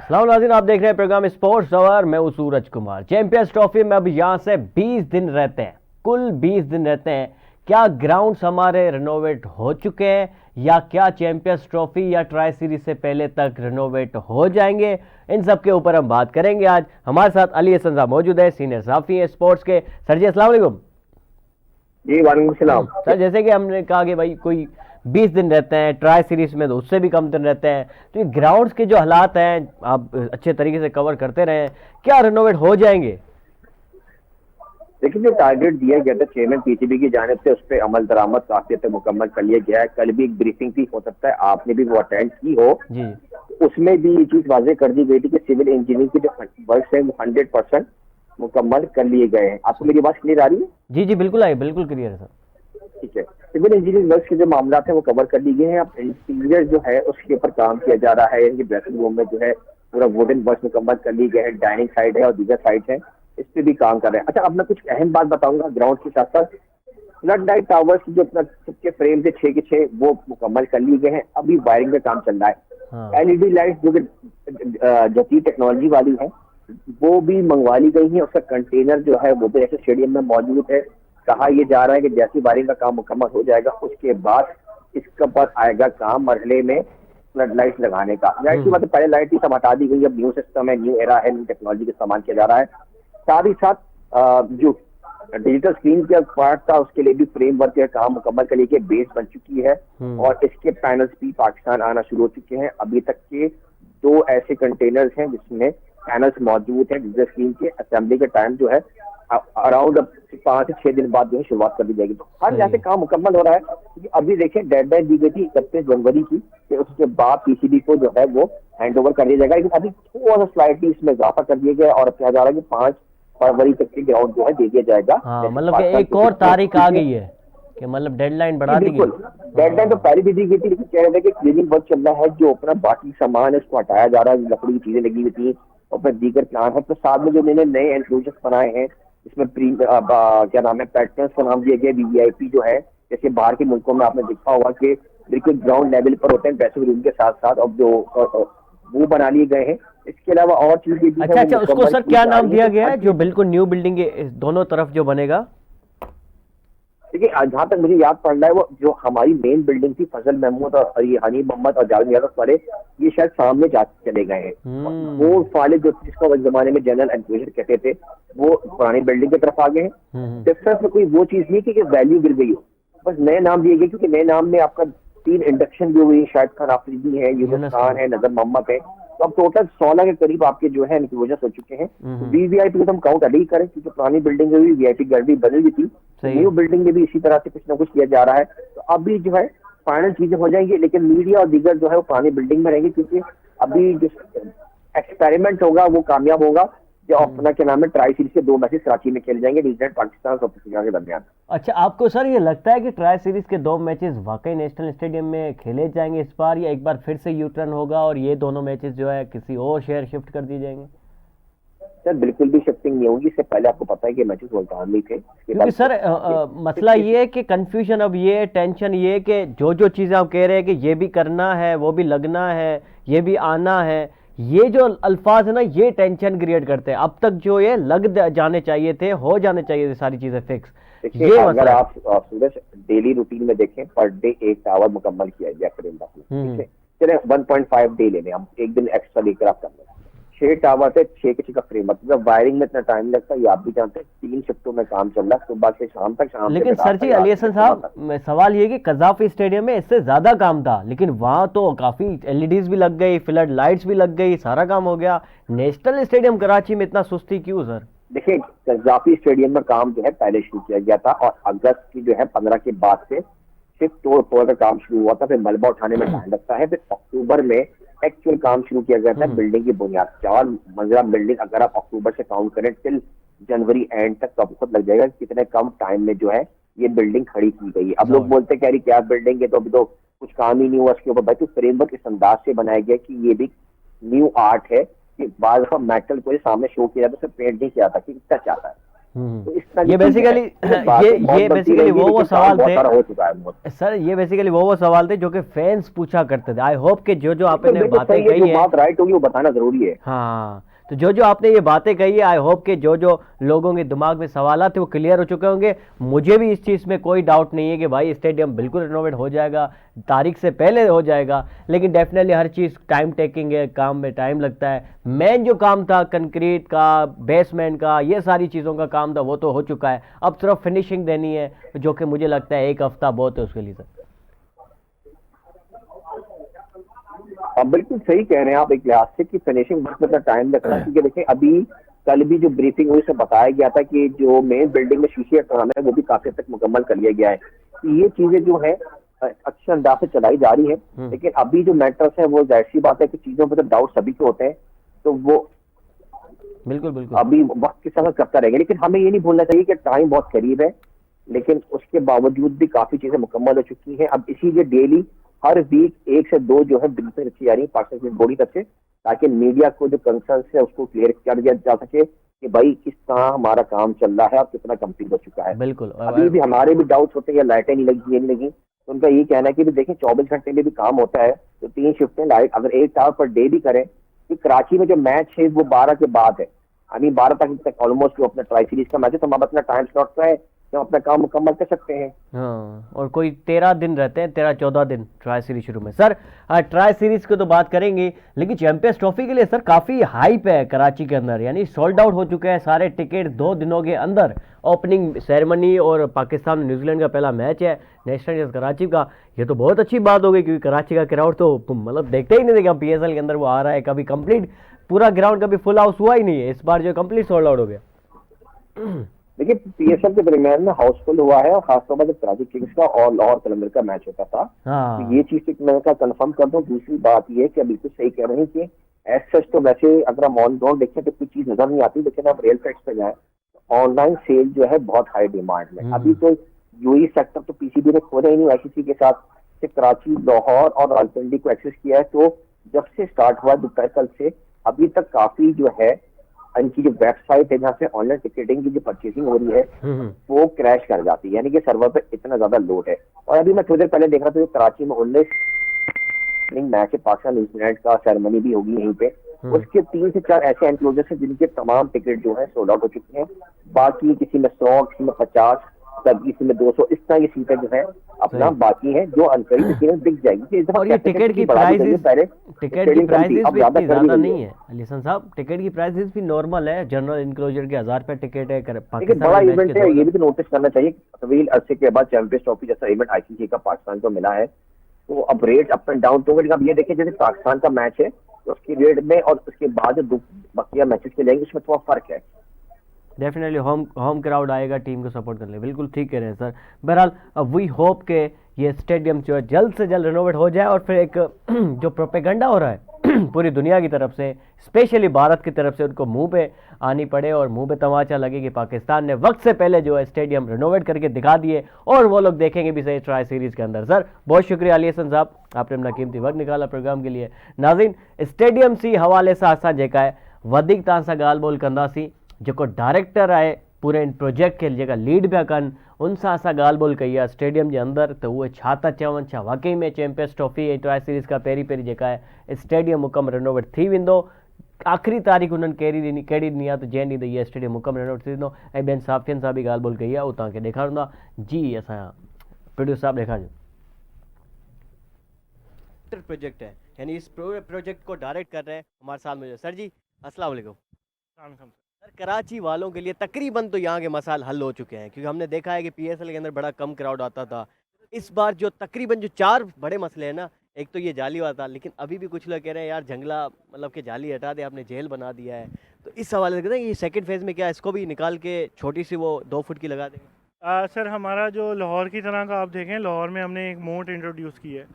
सलाम नाज़रीन, आप देख रहे हैं प्रोग्राम स्पोर्ट्स आवर। मैं हूं सूरज कुमार। चैंपियंस ट्रॉफी में अब यहाँ से 20 दिन रहते हैं, कुल 20 दिन रहते हैं। क्या ग्राउंड्स हमारे रिनोवेट हो चुके हैं या क्या चैंपियंस ट्रॉफी या ट्राई सीरीज से पहले तक रिनोवेट हो जाएंगे? इन सब के ऊपर हम बात करेंगे आज। हमारे साथ अली हसन साहब मौजूद है, सीनियर सहाफ़ी है स्पोर्ट्स के। सर जी अस्सलाम वालेकुम। जी वालेकुम सलाम। सर जैसे कि हमने कहा कि भाई कोई 20 दिन रहते हैं, ट्राई सीरीज में तो उससे भी कम दिन रहते हैं, तो ये ग्राउंड्स के जो हालात हैं आप अच्छे तरीके से कवर करते रहे, क्या रिनोवेट हो जाएंगे? देखिए, जो टारगेट दिया गया था चेयरमैन पीसीबी की जानिब से, उस पर अमल दरामद काफी हद तक मुकम्मल कर लिया गया है। कल भी एक ब्रीफिंग थी, हो सकता है आपने भी वो अटेंड की हो। जी उसमें भी ये चीज वाजे कर दी गई थी कि सिविल इंजीनियरिंग के जो वर्क है वो 100% मुकम्मल कर लिए गए हैं। आपको मेरी बात क्लियर आ रही है? जी जी बिल्कुल आई, बिल्कुल क्लियर है सर। ठीक है। सिविल इंजीनियरिंग वर्क के जो मामला है वो कवर कर लिए गए हैं। अब इंटीरियर जो है उसके ऊपर काम किया जा रहा है। यानी ड्रेसिंग रूम में जो है पूरा वुडन वर्क मुकम्मल कर लिए गए हैं। डाइनिंग साइड है और दीगर साइड है, इस पे भी काम कर रहे हैं। अच्छा, अब मैं कुछ अहम बात बताऊंगा ग्राउंड के साथ साथ। फ्लड लाइट टावर्स की जो अपना सबके फ्रेम थे 6 के 6 वो मुकम्मल कर लिए गए हैं। अभी वायरिंग का काम चल रहा हाँ। है। एलईडी लाइट जो कि जदीद टेक्नोलॉजी वाली है वो भी मंगवा ली गई है। उसका कंटेनर जो है वो भी ऐसे स्टेडियम में मौजूद है। कहा यह जा रहा है कि जैसी वायरिंग का काम मुकम्मल हो जाएगा उसके बाद इसका पर आएगा काम मरहले में फ्लड लाइट लगाने का। लाइट की मतलब पहले लाइट ही सब हटा दी गई, अब न्यू सिस्टम है, न्यू एरा है, न्यू टेक्नोलॉजी का इस्तेमाल किया जा रहा है। साथ ही साथ जो डिजिटल स्क्रीन का पार्ट था उसके लिए भी फ्रेमवर्क का काम मुकम्मल कर लिए, बेस बन चुकी है और इसके पैनल्स भी पाकिस्तान आना शुरू हो चुके हैं। अभी तक के 2 ऐसे कंटेनर्स हैं जिसमें पैनल्स मौजूद हैं। डिजिटल स्क्रीन के असेंबली का टाइम जो है अराउंड 5 से 6 दिन बाद जो है शुरुआत कर दी जाएगी। तो हर जहाँ से काम मुकम्मल हो रहा है, क्योंकि अभी देखिए डेडलाइन दी गई थी 31 जनवरी की, कि उसके बाद पीसीबी को जो है वो हैंड ओवर कर दिया जाएगा। लेकिन अभी थोड़ा सा स्लाइटली इसमें इजाफा कर दिया गया और कहा जा रहा है कि 5 फरवरी तक के ग्राउंड जो है दे दिया जाएगा। हाँ, मतलब कि एक और तारीख आ गई है कि मतलब डेडलाइन बढ़ा दी गई। बिल्कुल, डेडलाइन तो पहले भी दी गई थी, लेकिन कह रहे थे कि क्लीनिंग वर्क चल रहा है। जो अपना बाकी सामान है उसको हटाया जा रहा है, लकड़ी की चीजें लगी हुई थी और फिर दीगर प्लान है। तो साथ में जो इन्होंने नए एनक्लोजर्स बनाए हैं इसमें क्या नाम है, पैटर्न्स का नाम दिया गया वीवीआईपी जो है, जैसे बाहर के मुल्कों में आपने देखा होगा कि बिल्कुल ग्राउंड लेवल पर होते हैं ड्रेसिंग रूम के साथ साथ, अब जो वो बना लिए गए हैं। इसके अलावा और चीजें भी अच्छा अच्छा, उसको सर क्या नाम दिया गया है जो बिल्कुल न्यू बिल्डिंग के दोनों तरफ जो बनेगा? देखिए, जहां तक मुझे याद पड़ रहा है वो जो हमारी मेन बिल्डिंग थी फजल महमूद और ये हनी मोहम्मद और जावेद यादव वाले, ये शायद सामने जा चले गए हैं। वो वाले जो जिसको उस जमाने में जनरल एनक्लोजर कहते थे वो पुरानी बिल्डिंग की तरफ आ गए हैं। डिफरेंस में कोई वो चीज नहीं कि वैल्यू गिर गई हो, बस नए नाम दिए गए। क्योंकि नए नाम में आपका 3 इंडक्शन भी हुई, शाहिद खान आफरीदी है, यूनुस खान है, नजर मोहम्मद है। तो अब टोटल 16 के करीब आपके जो है एनक्लोजर हो चुके हैं। वीवीआईपी तो हम काउंट अलग ही करें क्योंकि पुरानी बिल्डिंग में भी वीआईपी गैलरी बदल गई थी, न्यू बिल्डिंग में भी इसी तरह से कुछ ना कुछ किया जा रहा है। तो अभी जो है फाइनल चीजें हो जाएंगी, लेकिन मीडिया और दीगर जो है वो पुरानी बिल्डिंग में रहेंगे क्योंकि अभी जो एक्सपेरिमेंट होगा वो कामयाब होगा। जो अपना क्या नाम है, ट्राई सीरीज के 2 मैचेस कराची में खेले जाएंगे, न्यूजीलैंड पाकिस्तान और साउथ अफ्रीका के दरमियान। अच्छा, आपको सर ये लगता है कि ट्राई सीरीज के 2 मैचेस वाकई नेशनल स्टेडियम में खेले जाएंगे इस बार, या एक बार फिर से यू टर्न होगा और ये दोनों मैचेस जो है किसी और शहर शिफ्ट कर दिए जाएंगे? सर बिल्कुल भी शिफ्टिंग नहीं होगी। इससे पहले आपको पता है कि मैचेस मुल्तान में थे। क्योंकि सर मसला ये है कि कंफ्यूजन अब ये टेंशन ये कि जो चीज़ें आप कह रहे हैं कि ये भी करना है, वो भी लगना है, ये भी आना है, ये जो अल्फाज है ना ये टेंशन क्रिएट करते हैं। अब तक जो ये लग जाने चाहिए थे, हो जाने चाहिए थे सारी चीजें फिक्स। देखिए, अगर आप सूरज डेली रूटीन में देखें, पर डे 1 टावर मुकम्मल किया गया फ्रेम में, ठीक है। चले 1.5 डे ले लें हम, एक दिन एक्स्ट्रा लेकर आप कर लें। 6 टावर से 6 के 6 का फ्रेम, मतलब वायरिंग में इतना टाइम लगता है, ये आप भी जानते हैं। 3 शिफ्टों में काम चल रहा है, सुबह से शाम तक, शाम। लेकिन सर जी अली हसन साहब, सवाल ये कि कज़ाफी स्टेडियम में इससे ज्यादा काम था, लेकिन वहां तो काफी एलईडीज भी लग गई, फ्लड लाइट्स भी लग गई, सारा काम हो गया। नेशनल स्टेडियम कराची में इतना सुस्ती क्यों सर? देखिए, कज़ाफी स्टेडियम में काम जो है पहले शुरू किया गया था और अगस्त की जो है 15 के बाद से सिर्फ तोड़ का काम शुरू हुआ था। फिर मलबा उठाने में टाइम लगता है। फिर अक्टूबर में एक्चुअल काम शुरू किया गया था बिल्डिंग की बुनियाद। 4 मंजिला बिल्डिंग अगर आप अक्टूबर से काउंट करें टिल जनवरी एंड तक, तो आपको खुद लग जाएगा कितने कम टाइम में जो है ये बिल्डिंग खड़ी की गई है। अब लोग बोलते हैं कि क्या बिल्डिंग है, तो अभी तो कुछ काम ही नहीं हुआ उसके ऊपर। भाई, तो फ्रेमवर्क इस अंदाज से बनाया गया कि ये भी न्यू आर्ट है कि बाद मेटल को सामने शो किया जाता है, पेंट नहीं किया जाता कि टच आता है। तो इस तरह की ये चीजें बेसिकली हैं। बातें बहुत ये बनती बेसिकली रहेंगी, वो लेकिन काम सवाल बहुत थे सारा हो चुका है बहुत। सर, ये बेसिकली वो सवाल थे जो कि फैंस पूछा करते थे। आई होप कि जो जो बिल्कुल आपने बिल्कुल बातें सही है, जो कही है, बात राइट होगी वो बताना जरूरी है। हाँ, तो जो जो आपने ये बातें कही है, आई होप कि जो जो लोगों के दिमाग में सवाल थे वो क्लियर हो चुके होंगे। मुझे भी इस चीज़ में कोई डाउट नहीं है कि भाई स्टेडियम बिल्कुल रिनोवेट हो जाएगा, तारीख से पहले हो जाएगा। लेकिन डेफिनेटली हर चीज़ टाइम टेकिंग है, काम में टाइम लगता है। मेन जो काम था कंक्रीट का, बेसमेंट का, ये सारी चीज़ों का काम था वो तो हो चुका है। अब सिर्फ फिनिशिंग देनी है, जो कि मुझे लगता है 1 हफ्ता बहुत है उसके लिए सर। आप बिल्कुल सही कह रहे हैं आप, एक लिहाज से कि फिनिशिंग वर्क में टाइम लगता है, क्योंकि देखिए अभी कल भी जो ब्रीफिंग हुई उसमें बताया गया था कि जो मेन बिल्डिंग में शीशे का काम है वो भी काफी हद तक मुकम्मल कर लिया गया है। तो ये चीजें जो है अच्छे अंदाज से चलाई जा रही है। लेकिन अभी जो मैटर्स है वो जाहिर सी बात है कि चीजों पर तो डाउट सभी को होते हैं, तो वो बिल्कुल बिल्कुल। अभी वक्त के साथ करता रहेगा। लेकिन हमें ये नहीं भूलना चाहिए कि टाइम बहुत करीब है, लेकिन उसके बावजूद भी काफी चीजें मुकम्मल हो चुकी हैं। अब इसीलिए डेली हर वीक 1 से 2 जो है ब्रीफिंग रखी जा रही है पाकिस्तान बॉडी तरफ से, ताकि मीडिया को जो कंसर्न है उसको क्लियर कर दिया जा सके कि भाई किस तरह हमारा काम चल रहा है और कितना कंप्लीट हो चुका है। बिल्कुल अभी भी हमारे भी डाउट्स होते हैं, या लाइटें नहीं लगी, ये नहीं लगी, तो उनका ये कहना है कि देखिए 24 घंटे में भी काम होता है, तो 3 शिफ्टें लाइट अगर 8 आवर पर डे भी करें, कि कराची में जो मैच है वो 12 के बाद है, यानी 12 तक ऑलमोस्ट जो अपना ट्राई सीरीज का मैच है, तो हम अपना टाइम स्लॉट पे है, तो अपना काम मुकम्मल कर सकते हैं। हाँ, और कोई 13 दिन रहते हैं, 13-14 दिन ट्राई सीरीज शुरू में सर। ट्राई सीरीज की तो बात करेंगे, लेकिन चैंपियंस ट्रॉफी के लिए सर काफ़ी हाइप है कराची के अंदर, यानी सोल्ड आउट हो चुके हैं सारे टिकट 2 दिनों के अंदर। ओपनिंग सेरेमनी और पाकिस्तान न्यूजीलैंड का पहला मैच है नेशनल कराची का। ये तो बहुत अच्छी बात हो गई, क्योंकि कराची का क्राउड तो मतलब देखते ही नहीं थे कि PSL के अंदर वो आ रहा है। कभी कंप्लीट पूरा ग्राउंड कभी फुल हाउस हुआ ही नहीं है, इस बार जो कंप्लीट सोल्ड आउट हो गया। देखिए PSL के दरमियान में हाउसफुल हुआ है, और खासतौर पर जब कराची किंग्स का और लाहौर कलंदर का मैच होता था, तो ये हाँ। चीज मैं कंफर्म कर दूं। दूसरी बात ये है कि बिल्कुल सही कह रहे हैं कि एज सच तो वैसे अगर हम ऑन ग्राउंड देखें तो कुछ चीज नजर नहीं आती, लेकिन आप रियल फैक्ट्स पे जाए तो ऑनलाइन सेल जो है बहुत हाई डिमांड में। अभी तो यूएई सेक्टर तो PCB ने खोला ही नहीं ICC के साथ, कि कराची, लाहौर और रावलपिंडी को एक्सेस किया है। तो जब से स्टार्ट हुआ दोपहर कल से अभी तक काफी जो है इनकी जो वेबसाइट है जहाँ से ऑनलाइन टिकटिंग की जो परचेसिंग हो रही है वो क्रैश कर जाती है, यानी कि सर्वर पे इतना ज्यादा लोड है। और अभी मैं थोड़ी देर पहले देख रहा था कराची में 19 मैच है, पाकिस्तान न्यूजीलैंड का सेरेमनी भी होगी यहीं पे। उसके 3 से 4 ऐसे एनक्लोजर्स हैं जिनके तमाम टिकट जो है सोल्ड आउट हो चुके हैं। बाकी किसी में 100, किसी में 50, किसी में 200, इस तरह की सीटें जो है अपना बाकी है, जो अनकरी तकरीबन दिख जाएगी। और ये टिकट की प्राइसेस भी इतनी ज्यादा नहीं है लिसन साहब। टिकट की प्राइसेस भी नॉर्मल है, जनरल इनक्लोजर के 1000 रुपए टिकट है लेकिन बड़ा इवेंट है, ये भी तो नोटिस करना चाहिए। तवील अरसे के बाद चैंपियंस ट्रॉफी जैसा इवेंट ICC का पाकिस्तान को मिला है, तो अब रेट अप एंड डाउन तो होगा। अब ये देखिए जैसे पाकिस्तान का मैच है तो उसकी रेट में और उसके बाद जो बकिया मैचेस के लेंगे उसमें थोड़ा फर्क है। डेफिनेटली होम क्राउड आएगा टीम को सपोर्ट करने, बिल्कुल ठीक कह रहे हैं सर। बहरहाल अब वी होप के ये स्टेडियम जो है जल्द से जल्द रिनोवेट हो जाए, और फिर एक जो प्रोपेगेंडा हो रहा है पूरी दुनिया की तरफ से, स्पेशली भारत की तरफ से, उनको मुंह पे आनी पड़े और मुंह पे तमाचा लगे कि पाकिस्तान ने वक्त से पहले जो है स्टेडियम रिनोवेट करके दिखा दिए, और वो लोग देखेंगे भी सही ट्राई सीरीज के अंदर। सर बहुत शुक्रिया अली हसन साहब, आपने अपना कीमती वक्त निकाला प्रोग्राम के लिए। नाज़रीन, स्टेडियम सी हवाले से असां जेका है वधीक तव्हां सां ॻाल्हि ॿोल कंदासीं, जेको डायरेक्टर आहे पूरे इन प्रोजेक्ट खे जेका लीड पिया कनि, उन सां असां ॻाल्हि ॿोल कई आहे स्टेडियम जे अंदरि, त उहे छा था चवनि, छा वाकई में चैंपियंस ट्रॉफी ऐं ट्राई सीरीज़ खां पहिरीं जेका आहे स्टेडियम मुकम रिनोवेट थी वेंदो। आख़िरी तारीख़ हुननि कहिड़ी ॾिनी आहे, त जंहिं ॾींहुं त इहा स्टेडियम मुकम रिनोवेट थी वेंदो। ऐं ॿियनि साफ़ियनि सां बि ॻाल्हि ॿोल कई आहे, उहो तव्हांखे ॾेखारींदा। जी असांजा प्रोड्यूसर साहब ॾेखारिजो। प्रोजेक्ट है, यानी इस प्रोजेक्ट को डायरेक्ट कर रहे हैं हमारे साथ में सर जी। अस्सलाम वालेकुम सर। कराची वालों के लिए तकरीबन तो यहाँ के मसाइल हल हो चुके हैं, क्योंकि हमने देखा है कि PSL के अंदर बड़ा कम क्राउड आता था। इस बार जो तकरीबन जो 4 बड़े मसले हैं ना, एक तो ये जाली वाला था, लेकिन अभी भी कुछ लोग कह रहे हैं यार जंगला मतलब कि जाली हटा दे, आपने जेल बना दिया है। तो इस हवाले से कहते हैं ये सेकंड फेज़ में क्या इसको भी निकाल के छोटी सी वो 2 फुट की लगा देंगे? सर हमारा जो लाहौर की तरह का आप देखें, लाहौर में हमने एक मोट इंट्रोड्यूस की है,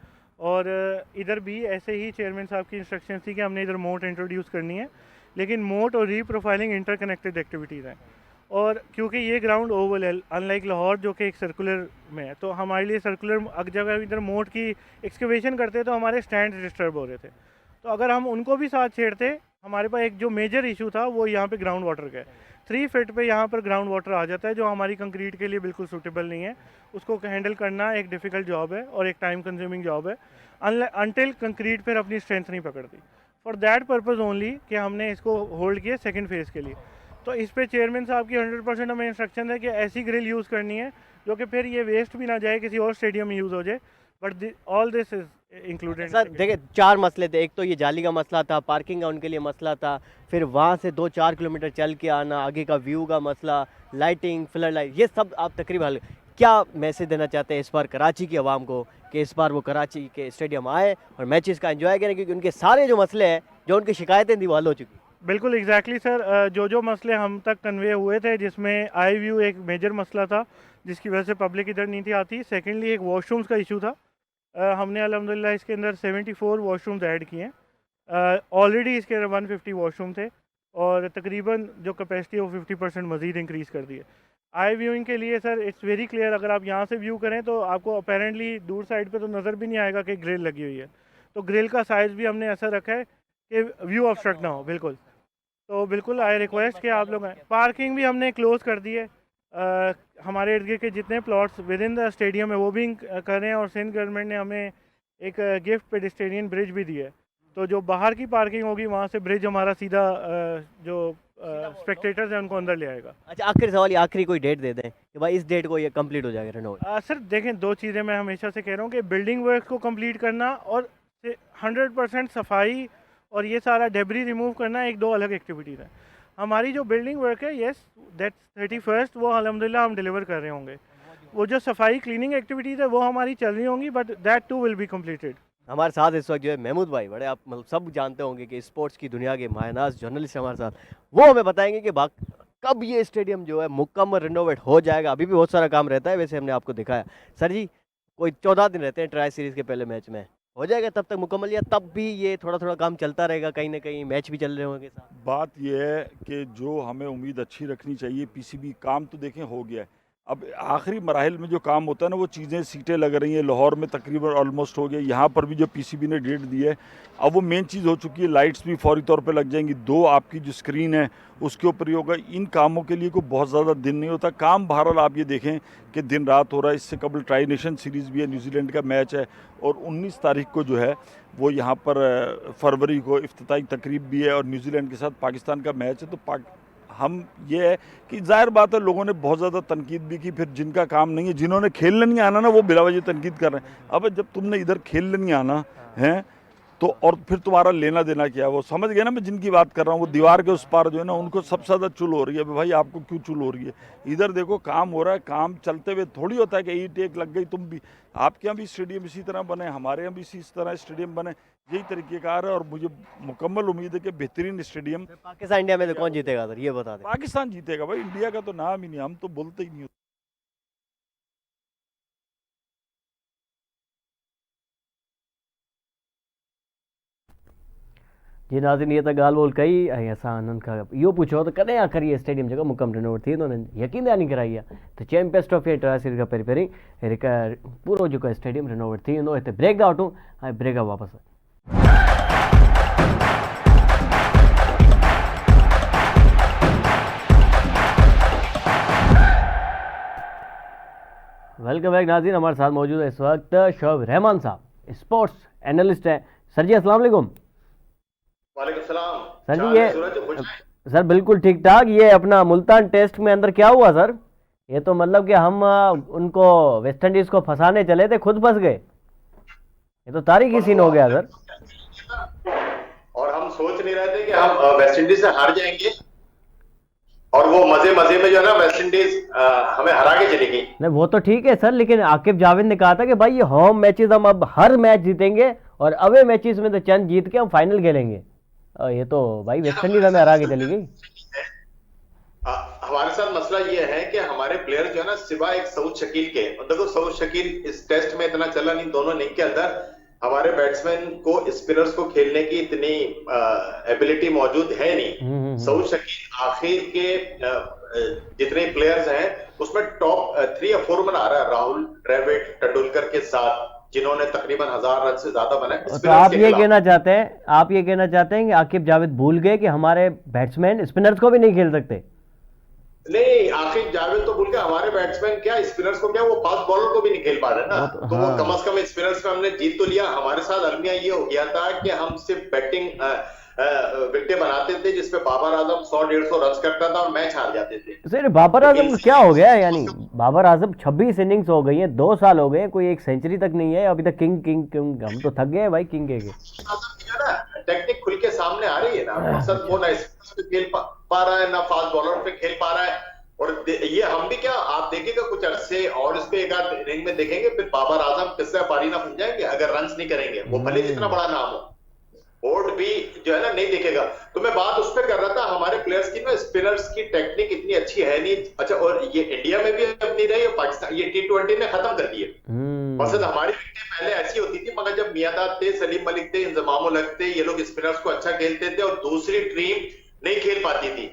और इधर भी ऐसे ही चेयरमैन साहब की इंस्ट्रक्शन थी कि हमने इधर मोट इंट्रोड्यूस करनी है। लेकिन मोट और रीप्रोफाइलिंग इंटरकनेक्टेड एक्टिविटीज़ हैं, और क्योंकि ये ग्राउंड ओवल है अनलाइक लाहौर जो कि एक सर्कुलर में है, तो हमारे लिए सर्कुलर अगर जगह इधर मोट की एक्सकवेशन करते तो हमारे स्टैंड डिस्टर्ब हो रहे थे। तो अगर हम उनको भी साथ छेड़ते हमारे पास एक जो मेजर इशू था वो यहाँ पे ग्राउंड वाटर का है। 3 फीट पे यहाँ पर ग्राउंड वाटर आ जाता है, जो हमारी कंक्रीट के लिए बिल्कुल सूटेबल नहीं है। उसको हैंडल करना एक डिफ़िकल्ट जॉब है और एक टाइम कंज्यूमिंग जॉब है, अनटिल कंक्रीट पर अपनी स्ट्रेंथ नहीं पकड़ती। फॉर दैट पर्पज़ ओनली कि हमने इसको होल्ड किया सेकेंड फेज़ के लिए। तो इस पे चेयरमैन साहब की 100% हमें इंस्ट्रक्शन है कि ऐसी ग्रिल यूज़ करनी है जो कि फिर ये वेस्ट भी ना जाए, किसी और स्टेडियम में यूज़ हो जाए। But all this is included. Sir देखिए 4 मसले थे, एक तो ये जाली का मसला था, पार्किंग का उनके लिए मसला था, फिर वहाँ से 2-4 किलोमीटर चल के आना, आगे का व्यू का मसला, लाइटिंग, फ्लड लाइट, ये सब आप तकरीबन हल। क्या मैसेज देना चाहते हैं इस बार कराची की आवाम को कि इस बार वो कराची के स्टेडियम आए और मैचेस का एंजॉय करें, क्योंकि उनके सारे जो मसले हैं, जो उनकी शिकायतें थी वो हल हो चुकी? बिल्कुल एग्जैक्टली सर, जो मसले हम तक कन्वे हुए थे, जिसमें आई व्यू एक मेजर मसला था जिसकी वजह से पब्लिक इधर नहीं थी आती। सेकेंडली एक वॉशरूम्स का इशू था। हमने अल्हम्दुलिल्लाह इसके अंदर 74 वॉशरूम्स ऐड किए हैं। ऑलरेडी इसके अंदर 150 वॉशरूम थे और तकरीबन जो कैपेसिटी है वो 50% मज़ीद इंक्रीज़ कर दी है। आई व्यूइंग के लिए सर इट्स वेरी क्लियर, अगर आप यहाँ से व्यू करें तो आपको अपेरेंटली दूर साइड पे तो नज़र भी नहीं आएगा कि ग्रिल लगी हुई है। तो ग्रिल का साइज़ भी हमने ऐसा रखा है कि व्यू ऑब्स्ट्रक्ट ना हो बिल्कुल। तो बिल्कुल आई रिक्वेस्ट कि आप लोग आएँ। पार्किंग भी हमने क्लोज़ कर दी है। हमारे इर्द गिर्द के जितने plots with in the stadium है वो भी कर रहे हैं, और सिंध गवर्नमेंट ने हमें एक गिफ्ट पेडिस्ट्रेनियन ब्रिज भी दिया है। तो जो बाहर की पार्किंग होगी वहाँ से ब्रिज हमारा सीधा जो स्पेक्टेटर्स हैं उनको अंदर ले आएगा। अच्छा, आखिरी सवाल, ये आखिरी कोई डेट दे दें कि भाई इस डेट को ये कंप्लीट हो जाएगा रेनोवेट? सर देखें, 2 चीज़ें मैं हमेशा से कह रहा हूँ कि बिल्डिंग वर्क को कंप्लीट करना और 100% सफाई और ये सारा डेब्री रिमूव करना एक 2 अलग एक्टिविटीज़ हैं। हमारी जो बिल्डिंग वर्क है, येस दैट 31st वो अल्हम्दुलिल्लाह हम डिलीवर कर रहे होंगे। वो जो सफाई क्लीनिंग एक्टिविटीज़ है वो हमारी चल रही होंगी, but that too will be completed. हमारे साथ इस वक्त जो है महमूद भाई, बड़े आप मतलब सब जानते होंगे कि स्पोर्ट्स की दुनिया के मायनाज जर्नलिस्ट हमारे साथ, वो हमें बताएंगे कि कब ये स्टेडियम जो है मुकम्मल रिनोवेट हो जाएगा। अभी भी बहुत सारा काम रहता है, वैसे हमने आपको दिखाया। सर जी, कोई 14 दिन रहते हैं ट्राई सीरीज़ के पहले मैच में, हो जाएगा तब तक मुकम्मल, या तब भी ये थोड़ा थोड़ा काम चलता रहेगा, कहीं ना कहीं मैच भी चल रहे होंगे साथ? बात यह है कि जो हमें उम्मीद अच्छी रखनी चाहिए, पीसीबी काम तो देखें हो गया है। अब आखिरी मराहिल में जो काम होता है ना, वो चीज़ें सीटें लग रही हैं। लाहौर में तकरीबन ऑलमोस्ट हो गया, यहाँ पर भी जो पीसीबी ने डेट दी है अब वो मेन चीज़ हो चुकी है। लाइट्स भी फौरी तौर पे लग जाएंगी। 2 आपकी जो स्क्रीन है उसके ऊपर ही होगा। इन कामों के लिए कोई बहुत ज़्यादा दिन नहीं होता। काम बहरहाल आप ये देखें कि दिन रात हो रहा है। इससे कबल ट्राई नेशन सीरीज़ भी है, न्यूजीलैंड का मैच है, और 19 तारीख को जो है वो यहाँ पर फरवरी को इफ्तिताई तकरीब भी है और न्यूजीलैंड के साथ पाकिस्तान का मैच है। तो हम ये है कि जाहिर बात है लोगों ने बहुत ज़्यादा तनकीद भी की। फिर जिनका काम नहीं है, जिन्होंने खेलने नहीं आना ना, वो बिलावजह तनकीद कर रहे हैं। अब जब तुमने इधर खेलने नहीं आना है तो और फिर तुम्हारा लेना देना क्या है, वो समझ गए ना मैं जिनकी बात कर रहा हूँ। वो दीवार के उस पार जो है ना, उनको सबसे ज़्यादा चुल हो रही है। भाई आपको क्यों चुल हो रही है? इधर देखो काम हो रहा है। काम चलते हुए थोड़ी होता है कि ईंट एक लग गई तुम भी। आपके यहाँ भी स्टेडियम इसी तरह बने, हमारे यहाँ भी इसी तरह स्टेडियम बने, यही तरीक़ेकार है। और मुझे मुकम्मल उम्मीद है कि बेहतरीन स्टेडियम। पाकिस्तान इंडिया में तो कौन जीतेगा सर, ये बता दें? पाकिस्तान जीतेगा भाई, इंडिया का तो नाम ही नहीं, हम तो बोलते ही नहीं। जी नाज़रीन, ये त ॻाल्हि ॿोल कई ऐं असां हुननि खां इहो पुछो त कॾहिं आख़िर इहा स्टेडियम जेको मुकम्मल रिनोवेट थी, हुननि यकीन ध्यानी कराई आहे त चैंपियंस ट्रॉफी ट्राई सीरीज़ खां पहिरीं हिकु पूरो जेको स्टेडियम रिनोवेट थी वेंदो। हिते ब्रेक था वठूं ऐं ब्रेक खां वापसि वेलकम बैक नाज़रीन। हमारे साथ मौजूद है इस वक्त शोएब रहमान साहब, स्पोर्ट्स एनालिस्ट हैं। सर जी अस्सलाम वालेकुम। वालेकुम सलाम। सर जी ये सर बिल्कुल ठीक ठाक। ये अपना मुल्तान टेस्ट में अंदर क्या हुआ सर? ये तो मतलब कि हम उनको वेस्ट इंडीज को फंसाने चले थे, खुद फंस गए। ये तो तारीखी सीन हो गया सर। और हम सोच नहीं रहे थे कि हम वेस्ट इंडीज से हार जाएंगे, और वो मजे मजे में जो है ना वेस्ट इंडीज हमें हरा के चली गई। नहीं वो तो ठीक है सर, लेकिन आकिब जावेद ने कहा था कि भाई ये होम मैचेस हम अब हर मैच जीतेंगे और अवे मैचेस में तो चंद जीत के हम फाइनल खेलेंगे। ये तो भाई वेस्ट इंडीज हमें हरा के चली गई। हमारे साथ मसला ये है कि हमारे प्लेयर जो है ना, सिवाय एक सऊद शकील के, और देखो सऊद शकील इस टेस्ट में इतना चला नहीं, दोनों इनिंग के अंदर हमारे बैट्समैन को, स्पिनर्स को खेलने की इतनी एबिलिटी मौजूद है नहीं। सऊद शकील आखिर के जितने प्लेयर्स हैं उसमें टॉप 3 या 4 में आ रहा है, राहुल, द्रविड़, तेंदुलकर के साथ। जिन्होंने तकरीबन 1000 रन से ज्यादा बनाए तो स्पिनर्स आप के ये खिलाफ। कहना चाहते हैं, आप ये कहना चाहते हैं कि आकिब जावेद भूल गए कि हमारे बैट्समैन स्पिनर्स को भी नहीं खेल सकते? नहीं, आकिब जावेद तो भूल गए, हमारे बैट्समैन क्या स्पिनर्स को क्या, वो फास्ट बॉलर को भी नहीं खेल पा रहे ना। तो वो हाँ। कम से कम स्पिनर्स में हमने जीत तो लिया। हमारे साथ अलमिया ये हो गया था कि हम सिर्फ बैटिंग विकेटें बनाते थे जिसपे बाबर आजम 100-150 रन करता था और मैच हार जाते थे। सर बाबर आजम को क्या हो गया है? यानी बाबर आजम 26 इनिंग्स हो गई हैं, 2 साल हो गए हैं, कोई एक सेंचुरी तक नहीं है अभी तक। किंग किंग किंग हम तो थक गए हैं भाई किंग के। टेक्निक खुल के सामने आ रही है ना, मकसद वो ना स्पिनर्स पे खेल पा रहा है ना फास्ट बॉलर पे खेल पा रहा है। और ये हम भी क्या, आप देखेगा कुछ अरसे और इस पे एक आध इनिंग में देखेंगे फिर बाबर आजम किससे पारी ना बन जाएंगे अगर रन नहीं करेंगे, वो भले जितना बड़ा नाम हो। बोर्ड भी जो है ना नहीं दिखेगा। तो मैं बात उस पर कर रहा था, हमारे प्लेयर्स की ना स्पिनर्स की टेक्निक इतनी अच्छी है नहीं। अच्छा, और ये इंडिया में भी अब नहीं रही, पाकिस्तान ये T20 ने खत्म कर दिए। मकसद हमारी विकेटें पहले ऐसी होती थी, मगर जब मियांदाद थे, सलीम मलिक थे, इंजमाम उल हक थे, ये लोग स्पिनर्स को अच्छा खेलते थे और दूसरी टीम नहीं खेल पाती थी।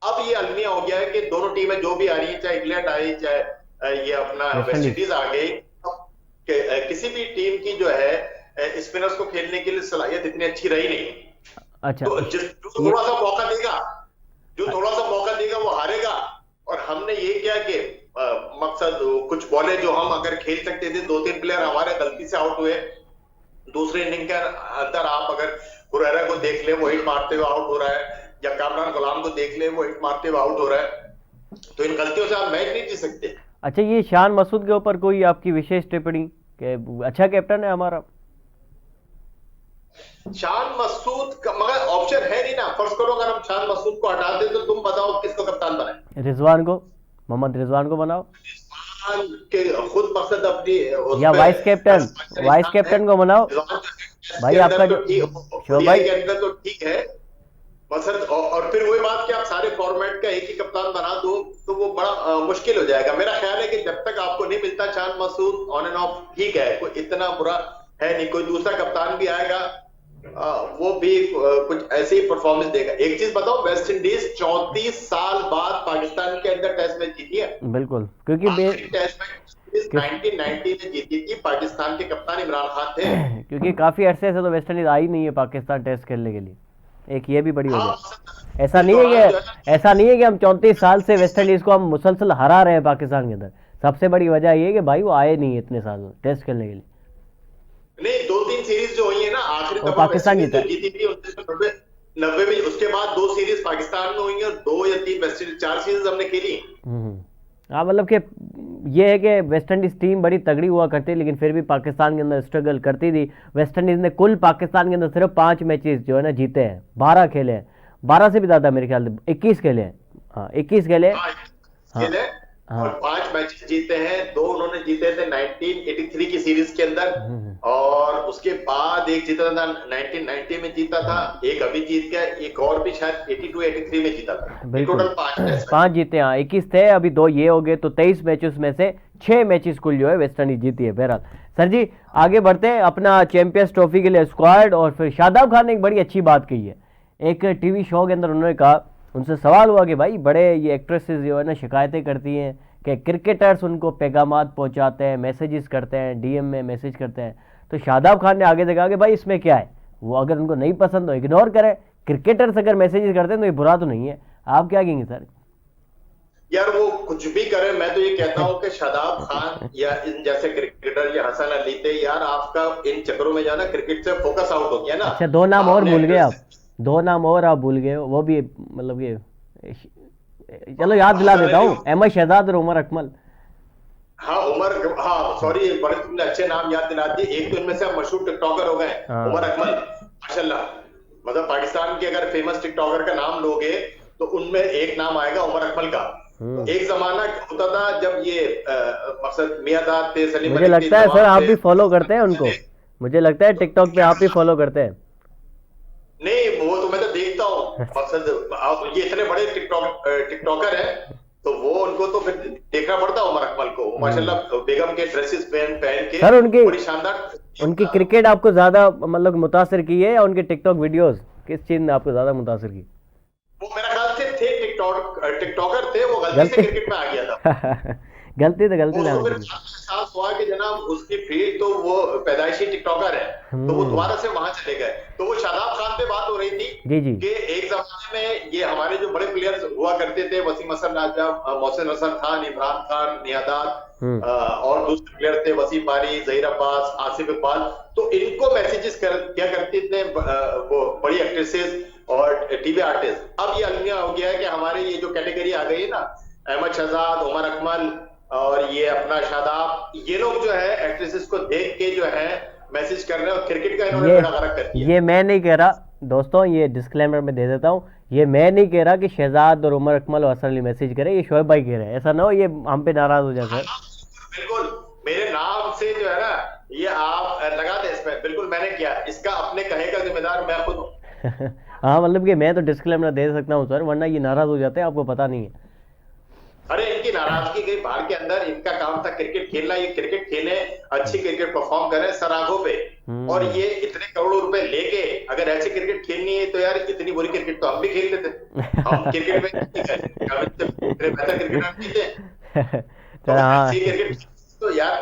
अब ये अलमिया हो गया है कि दोनों टीमें जो भी आ रही है, चाहे इंग्लैंड आई चाहे ये अपना वेस्ट इंडीज आ गई, किसी भी टीम की जो है स्पिनर्स को खेलने के लिए सलाहियत इतनी अच्छी रही नहीं। अच्छा, तो जो थोड़ा सा मौका देगा, जो थोड़ा सा मौका देगा वो हारेगा। और हमने ये किया कि मकसद कुछ बॉलें जो हम अगर खेल सकते थे, 2-3 प्लेयर हमारे गलती से आउट हुए। दूसरे इनिंग के अंदर आप अगर हुरैरा को देख ले, वो हिट मारते हुए आउट हो रहा है, या कामरान गुलाम को देख ले, वो हिट मारते हुए आउट हो रहा है। तो इन गलतियों से आप मैच नहीं जीत सकते। अच्छा, ये शान मसूद के ऊपर कोई आपकी विशेष टिप्पणी कि अच्छा कैप्टन है हमारा? शान मसूद का मगर ऑप्शन है नहीं ना। फर्ज करो अगर हम शान मसूद को हटा दें तो तुम बताओ किसको कप्तान बनाए? रिजवान को, मोहम्मद रिजवान को बनाओ, के खुद मकसद अपनी या वाइस कैप्टन को बनाओ। भाई आपका जो शो भाई के अंदर तो ठीक है मकसद, और फिर वही बात कि आप सारे फॉर्मेट का एक ही कप्तान बना दो तो वो बड़ा मुश्किल हो जाएगा। मेरा ख्याल है कि जब तक आपको नहीं मिलता Shan Masood on end of ठीक है, कोई इतना बुरा है नहीं। कोई दूसरा कप्तान भी आएगा वो भी कुछ ऐसे ही परफॉर्मेंस देगा। एक चीज बताओ, वेस्ट इंडीज 34 साल बाद पाकिस्तान के अंदर टेस्ट मैच जीती है। बिल्कुल, क्योंकि टेस्ट मैच 1990 में जीती थी, पाकिस्तान के कप्तान इमरान खान थे। क्योंकि काफी अरसे से तो वेस्ट इंडीज आई नहीं है पाकिस्तान टेस्ट खेलने के लिए, एक ये भी बड़ी वजह है। ऐसा नहीं है कि हम 34 साल से वेस्ट इंडीज को हम मुसलसल हरा रहे हैं पाकिस्तान के अंदर। सबसे बड़ी वजह ये है कि भाई वो आए नहीं इतने साल टेस्ट खेलने के लिए। नहीं, 2-3 सीरीज जो हुई है ना, आखिरी तो पाकिस्तान जीती थी 1990 में, उसके बाद 2 सीरीज पाकिस्तान में हुई है और 2 या 3 वेस्ट इंडीज, 4 सीरीज हमने खेली। हाँ, मतलब कि ये है कि वेस्ट इंडीज टीम बड़ी तगड़ी हुआ करती है, लेकिन फिर भी पाकिस्तान के अंदर स्ट्रगल करती थी। वेस्ट इंडीज ने कुल पाकिस्तान के अंदर सिर्फ 5 मैचेस जो है ना जीते हैं, 12 खेले हैं, 12 से भी ज्यादा मेरे ख्याल से 21 खेले हैं। हाँ, 21 खेले। और 5 मैच जीते हैं, 2 उन्होंने जीते थे 1983 की सीरीज के अंदर, और उसके बाद एक जीता था 1990 में जीता था, एक अभी जीत गया, एक और भी शायद 82-83 में जीता था। टोटल 5 जीते। हाँ, 21 थे, अभी 2 ये हो गए, तो 23 मैचेस में से 6 मैचेस कुल जो है वेस्ट इंडीज जीती है। बहरहाल सर जी आगे बढ़ते हैं अपना चैंपियंस ट्रॉफी के लिए स्क्वाड। और फिर शादाब खान ने एक बड़ी अच्छी बात कही है, एक टीवी शो के अंदर उन्होंने कहा, उनसे सवाल हुआ कि भाई बड़े ये एक्ट्रेसेस जो है ना शिकायतें करती हैं कि क्रिकेटर्स उनको पैगामात पहुंचाते हैं, मैसेजेस करते हैं, डीएम में मैसेज करते हैं। तो शादाब खान ने आगे से कहा कि भाई इसमें क्या है, वो अगर उनको नहीं पसंद तो इग्नोर करें, क्रिकेटर्स अगर मैसेजेस करते हैं तो ये बुरा तो नहीं है। आप क्या कहेंगे सर? यार वो कुछ भी करे, मैं तो ये कहता हूँ कि शादाब खान या इन जैसे क्रिकेटर या हसन अली थे, यार आपका इन चक्करों में जाना क्रिकेट से फोकस आउट हो गया ना। अच्छा, 2 नाम और भूल गए आप, 2 नाम और आप भूल गए, वो भी मतलब ये चलो याद दिला देता हूँ, अहमद शहजाद और उमर अकमल। हाँ हाँ सॉरी, बड़े तुमने अच्छे नाम याद दिला दिए। एक तो इनमें से मशहूर टिकटॉकर हो गए उमर अकमल, माशाल्लाह। मतलब पाकिस्तान के अगर फेमस टिकटॉकर का नाम लोगे तो उनमें एक नाम आएगा उमर अकमल का। तो एक जमाना होता था जब ये मकसद मियांदाद थे, सलीम मुझे लगता है सर आप भी फॉलो करते हैं उनको, मुझे लगता है टिकटॉक पे आप भी फॉलो करते हैं। नहीं वो तो मैं तो देखता हूँ, मकसद ये इतने बड़े टिकटॉकर हैं तो वो उनको तो फिर देखना पड़ता है उमर अकमल को। माशाल्लाह बेगम के ड्रेसेस पहन के सर बड़ी शानदार। उनकी क्रिकेट आपको ज्यादा मतलब मुतासिर की है या उनके टिकटॉक वीडियोस, किस चीज ने आपको ज्यादा मुतासिर की? वो मेरा ख्याल से थे टिकटॉकर थे, वो गलती से क्रिकेट में आ गया था। गलती तो फिर साथ हुआ कि जना ना उसकी फील्ड तो वो पैदाइशी टिकटॉकर है, तो वो दोबारा से वहां चले गए। तो वो शादाब खान पे बात हो रही थी जी जी कि एक जमाने में ये हमारे जो बड़े प्लेयर्स हुआ करते थे, वसीम असन राजा, मोहसिन रसन खान, इमरान खान, नियादात, और दूसरे प्लेयर थे वसीम बारी, जहीर अब्बास, आसिफ इकबाल, तो इनको मैसेजेस किया करते थे वो बड़ी एक्ट्रेसेस और टीवी आर्टिस्ट। अब ये अलमिया हो गया है कि हमारे ये जो कैटेगरी आ गई है ना, अहमद शहजाद, उमर अकमल और ये अपना शादाब, ये लोग जो है एक्ट्रेसेस को देख के जो है मैसेज कर रहे हैं और क्रिकेट का इन्होंने बड़ा गलत कर दिया। ये मैं नहीं कह रहा दोस्तों, ये डिस्क्लेमर में दे देता हूँ, ये मैं नहीं कह रहा कि शहजाद और उमर अकमल और हसन अली मैसेज करे, ये शोएब भाई कह रहे हैं। ऐसा ना हो ये हम पे नाराज हो जाए सर। बिल्कुल मेरे नाम से जो है ना ये आप लगा दे इसमें, बिल्कुल मैंने किया, इसका अपने कहे का जिम्मेदार मैं खुद हूँ। हाँ मतलब कि मैं तो डिस्क्लेमर दे सकता हूँ सर, वरना ये नाराज हो जाते हैं, आपको पता नहीं है। अरे इनकी नाराजगी गई बाहर के अंदर, इनका काम था क्रिकेट खेलना, ये क्रिकेट खेले, अच्छी क्रिकेट परफॉर्म करें सर आंखों पे, और ये इतने करोड़ों रुपए लेके अगर ऐसी क्रिकेट खेलनी है तो यार इतनी बुरी क्रिकेट तो हम भी खेल लेते, हम क्रिकेट में बेहतर क्रिकेटर नहीं थे, तो अच्छी क्रिकेट तो यार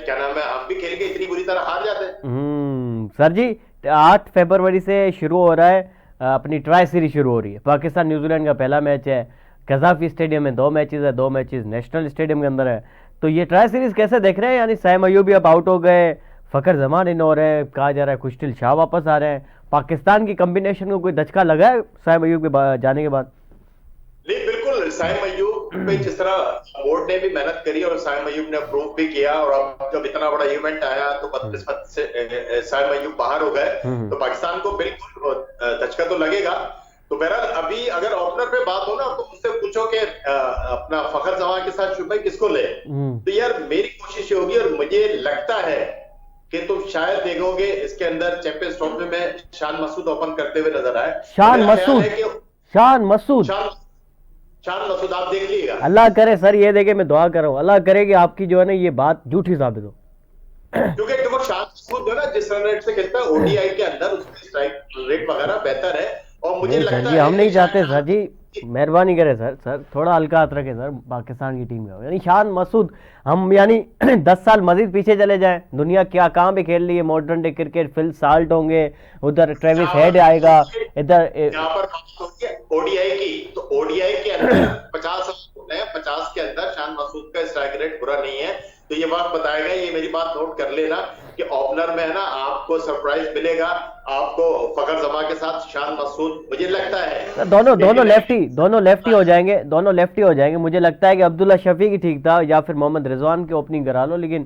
क्या नाम है, हम भी खेल के इतनी बुरी तरह हार जाते। सर जी 8 फरवरी से शुरू हो रहा है अपनी ट्राई सीरीज शुरू हो रही है। पाकिस्तान न्यूजीलैंड का पहला मैच है, कजाफी स्टेडियम में 2 मैचेस है, 2 मैचेस नेशनल स्टेडियम के अंदर है। तो ये ट्राई सीरीज कैसे देख रहे हैं? यानी साइम अयूबी अब आउट हो गए, फखर जमान इन हो रहे हैं, कहा जा रहा है खुशदिल शाह वापस आ रहे हैं। पाकिस्तान की कॉम्बिनेशन को कोई धचका लगा है साइम अयूब के जाने के बाद? नहीं बिल्कुल, साइम अयूब पे जिस तरह बोर्ड ने भी मेहनत करी और साइम अयूब ने अप्रूव भी किया, और अब जब इतना बड़ा इवेंट आया तो 32 पद से साइम अयूब बाहर हो गए, तो पाकिस्तान को बिल्कुल धचका तो लगेगा। तो बहरहाल अभी अगर ओपनर पे बात हो ना तो मुझसे पूछो कि अपना फखर जमान के साथ शुभ भाई किसको ले, तो यार मेरी कोशिश होगी और मुझे लगता है कि तुम शायद देखोगे इसके अंदर चैंपियंस ट्रॉफी में शान मसूद ओपन करते हुए नजर आए। शान मसूद आप देख लीजिएगा। अल्लाह करे सर, ये देखे मैं दुआ कर रहा हूँ, अल्लाह करे कि आपकी जो है ना ये बात झूठी साबित हो। क्योंकि देखो शान मसूद जो है ना जिस रन रेट से खेलता है ओडीआई के अंदर उसकी स्ट्राइक रेट वगैरह बेहतर है, और मुझे लगता है हम नहीं चाहते सर जी, मेहरबानी करें सर थोड़ा हल्का हाथ रखें सर पाकिस्तान की टीम का। यानी शान मसूद हम यानी 10 साल मजीद पीछे चले जाएं, दुनिया क्या कहाँ पे खेल रही है modern day cricket, Phil Salt होंगे, उधर ट्रेविस हेड आएगा, इधर यहाँ पर ओडीआई की, तो ओडीआई के अंदर 50 के अंदर शान मसूद का स्ट्राइक रेट बुरा नहीं है, तो ये बात बताएगा, ये मेरी बात नोट कर लेना कि ओपनर में है ना आपको सरप्राइज मिलेगा, आपको फखर जमा के साथ शान मसूद, मुझे लगता है दोनों लेफ्टी हो जाएंगे, मुझे लगता है कि अब्दुल्ला शफीक ही ठीक था, या फिर मोहम्मद रिजवान की ओपनिंग करा लो, लेकिन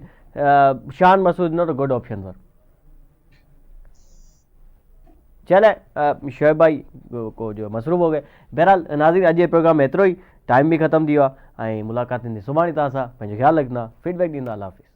Shan Masood not a good option sir. चले शोएब भाई को जो मसरूफ़ हो गए। बहरहाल नाज़रीन अॼु प्रोग्राम में एतिरो ई, टाइम भी ख़त्म थी वियो आहे, ऐं मुलाक़ात थींदी सुभाणे तव्हां सां। पंहिंजो ख़्यालु रखंदा, फीडबैक ॾींदा। अल्लाह हाफ़िज़।